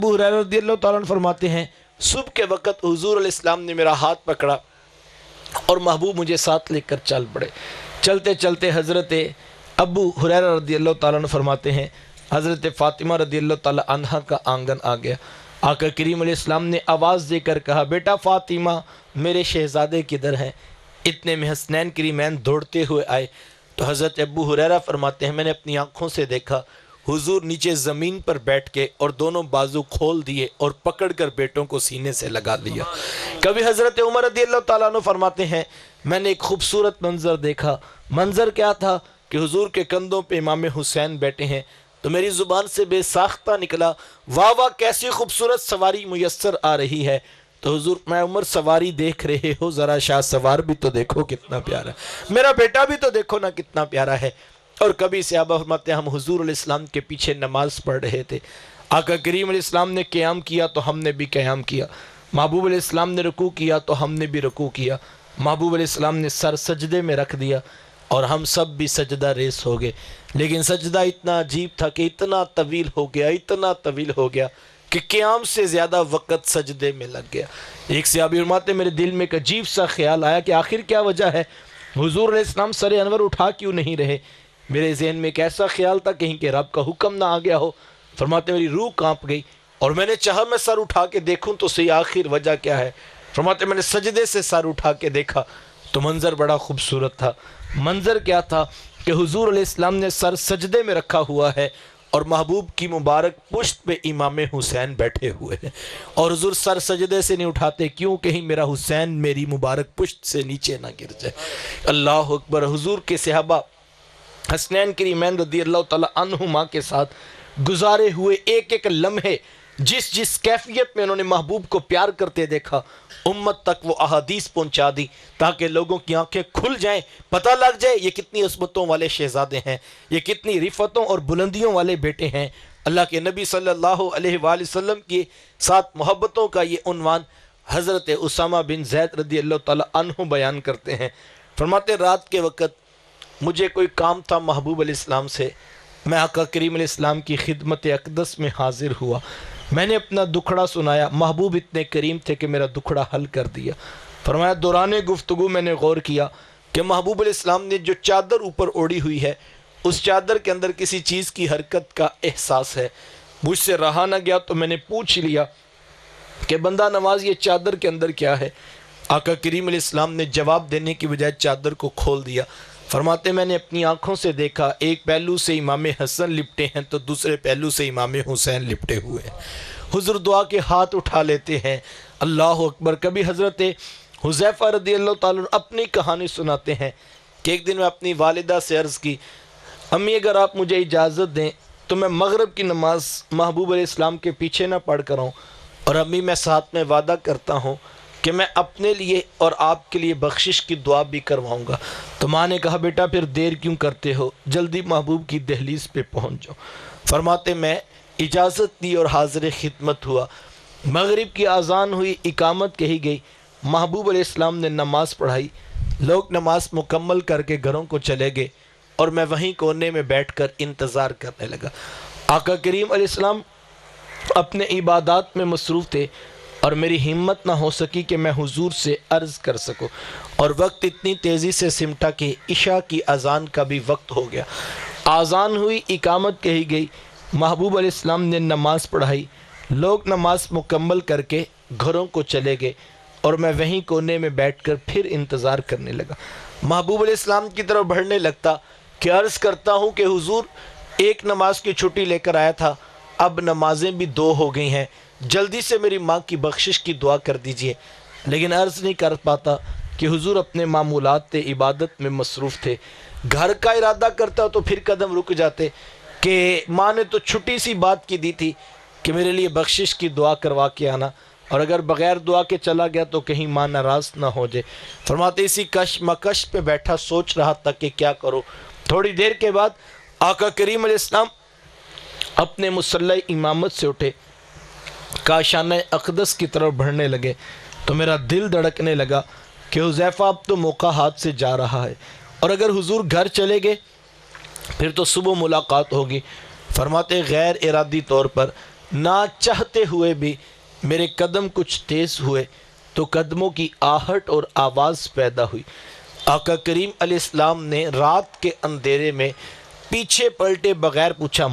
ابو ہریرہ رضی اللہ تعالیٰ عنہ فرماتے ہیں صبح کے وقت حضور علیہ السلام نے میرا ہاتھ پکڑا اور محبوب مجھے ساتھ لے کر چل پڑے۔ چلتے چلتے حضرت ابو ہریرہ رضی اللہ تعالیٰ عنہ فرماتے ہیں حضرت فاطمہ رضی اللہ تعالیٰ عنہ کا آنگن آ گیا۔ آقا کریم علیہ السلام نے آواز دے کر کہا بیٹا فاطمہ میرے شہزادے کدھر ہیں؟ اتنے میں حسنین کریمین دوڑتے ہوئے آئے تو حضرت ابو ہریرہ فرماتے ہیں میں نے اپنی آنکھوں سے دیکھا حضور نیچے زمین پر بیٹھ کے اور دونوں بازو کھول دیے اور پکڑ کر بیٹوں کو سینے سے لگا لیا۔ کبھی حضرت عمر رضی اللہ تعالیٰ عنہ فرماتے ہیں میں نے ایک خوبصورت منظر دیکھا۔ منظر کیا تھا کہ حضور کے کندھوں پہ امام حسین بیٹھے ہیں تو میری زبان سے بے ساختہ نکلا واہ واہ کیسی خوبصورت سواری میسر آ رہی ہے۔ تو حضور میں عمر سواری دیکھ رہے ہو ذرا شاہ سوار بھی تو دیکھو کتنا پیارا ہے، میرا بیٹا بھی تو دیکھو نا کتنا پیارا ہے۔ اور کبھی صحابہ فرماتے ہیں ہم حضور علیہ السلام کے پیچھے نماز پڑھ رہے تھے، آقا کریم علیہ السلام نے قیام کیا تو ہم نے بھی قیام کیا، محبوب علیہ السلام نے رکوع کیا تو ہم نے بھی رکوع کیا، محبوب علیہ السلام نے سر سجدے میں رکھ دیا اور ہم سب بھی سجدہ ریس ہو گئے۔ لیکن سجدہ اتنا عجیب تھا کہ اتنا طویل ہو گیا اتنا طویل ہو گیا کہ قیام سے زیادہ وقت سجدے میں لگ گیا۔ ایک صحابی فرماتے میرے دل میں ایک عجیب سا خیال آیا کہ آخر کیا وجہ ہے حضور علیہ السلام سر انور اٹھا کیوں نہیں رہے؟ میرے ذہن میں ایک ایسا خیال تھا کہیں کہ رب کا حکم نہ آ گیا ہو۔ فرماتے میری روح کانپ گئی اور میں نے چاہا میں سر اٹھا کے دیکھوں تو صحیح آخر وجہ کیا ہے۔ فرماتے میں نے سجدے سے سر اٹھا کے دیکھا تو منظر بڑا خوبصورت تھا۔ منظر کیا تھا کہ حضور علیہ السلام نے سر سجدے میں رکھا ہوا ہے اور محبوب کی مبارک پشت پہ امام حسین بیٹھے ہوئے ہیں اور حضور سر سجدے سے نہیں اٹھاتے کیوں کہیں میرا حسین میری مبارک پشت سے نیچے نہ گر جائے۔ اللہ اکبر۔ حضور کے صحابہ حسنین کریمین رضی اللہ تعالیٰ عنہما کے ساتھ گزارے ہوئے ایک ایک لمحے جس جس کیفیت میں انہوں نے محبوب کو پیار کرتے دیکھا امت تک وہ احادیث پہنچا دی تاکہ لوگوں کی آنکھیں کھل جائیں، پتہ لگ جائے یہ کتنی عصمتوں والے شہزادے ہیں، یہ کتنی رفتوں اور بلندیوں والے بیٹے ہیں۔ اللہ کے نبی صلی اللہ علیہ وآلہ وسلم کے ساتھ محبتوں کا یہ عنوان حضرت اسامہ بن زید رضی اللہ تعالیٰ عنہ بیان کرتے ہیں۔ فرماتے رات کے وقت مجھے کوئی کام تھا محبوب علیہ السلام سے، میں آقا کریم علیہ السلام کی خدمت اقدس میں حاضر ہوا، میں نے اپنا دکھڑا سنایا، محبوب اتنے کریم تھے کہ میرا دکھڑا حل کر دیا۔ فرمایا دوران گفتگو میں نے غور کیا کہ محبوب علیہ السلام نے جو چادر اوپر اوڑی ہوئی ہے اس چادر کے اندر کسی چیز کی حرکت کا احساس ہے، مجھ سے رہا نہ گیا تو میں نے پوچھ لیا کہ بندہ نواز یہ چادر کے اندر کیا ہے؟ آقا کریم علیہ السلام نے جواب دینے کی بجائے چادر کو کھول دیا۔ فرماتے میں نے اپنی آنکھوں سے دیکھا ایک پہلو سے امام حسن لپٹے ہیں تو دوسرے پہلو سے امام حسین لپٹے ہوئے ہیں۔ حضور دعا کے ہاتھ اٹھا لیتے ہیں، اللہ اکبر۔ کبھی حضرت حذیفہ رضی اللہ تعالیٰ اپنی کہانی سناتے ہیں کہ ایک دن میں اپنی والدہ سے عرض کی امی اگر آپ مجھے اجازت دیں تو میں مغرب کی نماز محبوب علیہ السلام کے پیچھے نہ پڑھ کر آؤں، اور امی میں ساتھ میں وعدہ کرتا ہوں کہ میں اپنے لیے اور آپ کے لیے بخشش کی دعا بھی کرواؤں گا۔ تو ماں نے کہا بیٹا پھر دیر کیوں کرتے ہو، جلدی محبوب کی دہلیز پہ پہنچ جاؤ۔ فرماتے میں اجازت دی اور حاضر خدمت ہوا، مغرب کی اذان ہوئی، اقامت کہی گئی، محبوب علیہ السلام نے نماز پڑھائی، لوگ نماز مکمل کر کے گھروں کو چلے گئے اور میں وہیں کونے میں بیٹھ کر انتظار کرنے لگا۔ آقا کریم علیہ السلام اپنے عبادات میں مصروف تھے اور میری ہمت نہ ہو سکی کہ میں حضور سے عرض کر سکوں، اور وقت اتنی تیزی سے سمٹا کہ عشاء کی اذان کا بھی وقت ہو گیا۔ اذان ہوئی، اقامت کہی گئی، محبوب علیہ السلام نے نماز پڑھائی، لوگ نماز مکمل کر کے گھروں کو چلے گئے اور میں وہیں کونے میں بیٹھ کر پھر انتظار کرنے لگا۔ محبوب علیہ السلام کی طرف بڑھنے لگتا کہ عرض کرتا ہوں کہ حضور ایک نماز کی چھٹی لے کر آیا تھا، اب نمازیں بھی 2 ہو گئی ہیں، جلدی سے میری ماں کی بخشش کی دعا کر دیجئے۔ لیکن عرض نہیں کر پاتا کہ حضور اپنے معمولات عبادت میں مصروف تھے۔ گھر کا ارادہ کرتا تو پھر قدم رک جاتے کہ ماں نے تو چھٹی سی بات کی دی تھی کہ میرے لیے بخشش کی دعا کروا کے آنا، اور اگر بغیر دعا کے چلا گیا تو کہیں ماں ناراض نہ ہو جائے۔ فرماتے اسی کشمکش پہ بیٹھا سوچ رہا تھا کہ کیا کرو۔ تھوڑی دیر کے بعد آقا کریم علیہ السلام اپنے مصلی امامت سے اٹھے، کاشانہ اقدس کی طرف بڑھنے لگے تو میرا دل دھڑکنے لگا کہ حذیفہ اب تو موقع ہاتھ سے جا رہا ہے، اور اگر حضور گھر چلے گئے پھر تو صبح ملاقات ہوگی۔ فرماتے غیر ارادی طور پر نہ چاہتے ہوئے بھی میرے قدم کچھ تیز ہوئے تو قدموں کی آہٹ اور آواز پیدا ہوئی۔ آقا کریم علیہ السلام نے رات کے اندھیرے میں پیچھے پلٹے بغیر پوچھا